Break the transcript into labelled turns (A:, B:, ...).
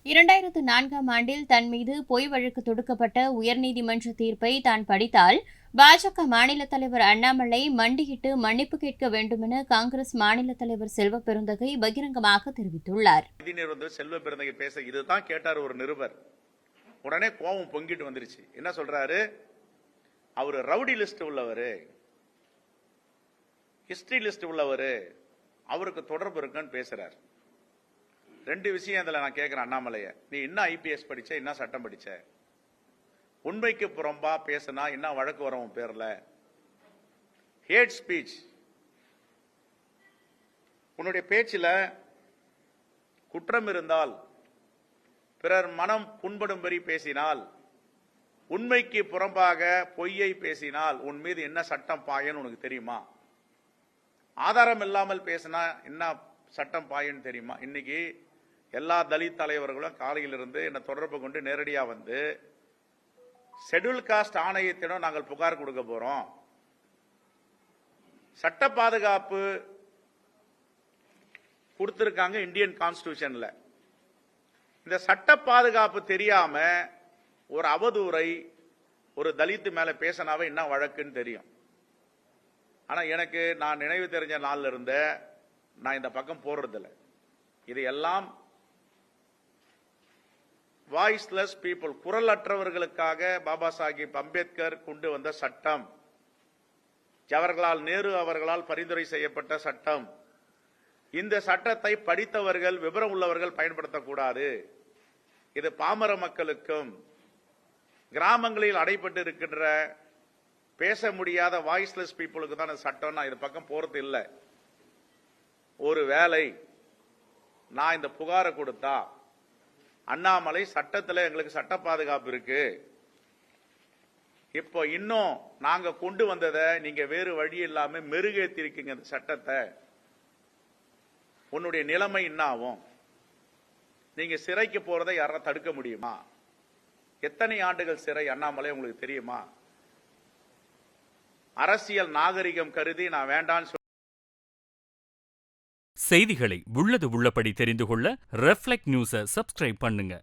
A: 2004ஆம் ஆண்டில் தன் மீது பொய் வழக்கு தொடுக்கப்பட்ட உயர்நீதிமன்ற தீர்ப்பை தான் படித்தால் பாஜக மாநில தலைவர் அண்ணாமலை மண்டியிட்டு மன்னிப்பு கேட்க வேண்டுமென காங்கிரஸ் மாநில தலைவர் செல்வ பெருந்தகை பகிரங்கமாக தெரிவித்துள்ளார்.
B: செல்வ பெருந்தகை பேச இதுதான் கேட்டார் ஒரு நிருபர். உடனே கோபம் பொங்கிட்டு வந்துருச்சு. என்ன சொல்றாரு? அவரு ரவுடி லிஸ்ட் உள்ளவரு, ஹிஸ்டரி லிஸ்ட் உள்ளவரு, அவருக்கு தொடர்பு இருக்குன்னு பேசுறாரு. ரெண்டு விஷயம் இதுல நான் கேட்கிறேன் அண்ணாமலைய, நீ என்ன ஐபிஎஸ் படிச்ச, என்ன சட்டம் படிச்ச? உண்மைக்கு புறம்பா பேசினா என்ன வழக்கு வரும் பேர்ல? Hate speech. உன்னுடைய பேச்சில குற்றம் இருந்தால், பிறர் மனம் புண்படும்படி பேசினால், உண்மைக்கு புறம்பாக பொய்யை பேசினால் உன் மீது என்ன சட்டம் பாயன்னு உனக்கு தெரியுமா? ஆதாரம் இல்லாமல் பேசினா என்ன சட்டம் பாயன்னு தெரியுமா? இன்னைக்கு எல்லா தலித் தலைவர்களும் காலையிலிருந்து என்ன தொடர்பு கொண்டு நேரடியா வந்து ஷெட்யூல் காஸ்ட் ஆணையத்திடம் நாங்கள் புகார் கொடுக்க போறோம், சட்ட பாதுகாப்பு கொடுத்திருக்காங்க இந்தியன் கான்ஸ்டிடியூஷன்ல, இந்த சட்ட பாதுகாப்பு தெரியாம ஒரு அவதூறை ஒரு தலித் மேல பேசினாவே என்ன வழக்குன்னு தெரியும். ஆனா எனக்கு நான் நினைவு தெரிஞ்ச நாள்ல இருந்த நான் இந்த பக்கம் போடுறதில்லை. இது எல்லாம் வாய்ஸ்லெஸ் பீப்புள், குரல் அற்றவர்களுக்காக பாபா சாஹிப் அம்பேத்கர் கொண்டு வந்த சட்டம், ஜவஹர்லால் நேரு அவர்களால் பரிந்துரை செய்யப்பட்ட சட்டம். இந்த சட்டத்தை படித்தவர்கள், விவரம் உள்ளவர்கள் பயன்படுத்தக்கூடாது. இது பாமர மக்களுக்கும் கிராமங்களில் அடைபட்டு இருக்கின்ற பேச முடியாத வாய்ஸ்லெஸ் பீப்புளுக்கு தான் சட்டம். நான் இது பக்கம் போறது இல்லை. ஒரு வேளை நான் இந்த புகாரை கொடுத்தா அண்ணாமலை சட்டத்தில் எங்களுக்கு சட்ட பாதுகாப்பு இருக்கு, இப்போ இன்னும் நாங்க கொண்டு வந்ததை நீங்க வேறு வழி இல்லாம மெருகேத்தி இருக்கீங்க இந்த சட்டத்தை, உன்னுடைய நிலைமை என்ன ஆகும்? நீங்க சிறைக்கு போறதை யாராவது தடுக்க முடியுமா? எத்தனை ஆண்டுகள் சிறை அண்ணாமலை உங்களுக்கு தெரியுமா? அரசியல் நாகரிகம் கருதி நான் வேண்டான்னு
C: செய்திகளை உள்ளது உள்ளபடி தெரிந்து கொள்ள ரெஃப்ளெக்ட் நியூஸை சப்ஸ்கிரைப் பண்ணுங்க.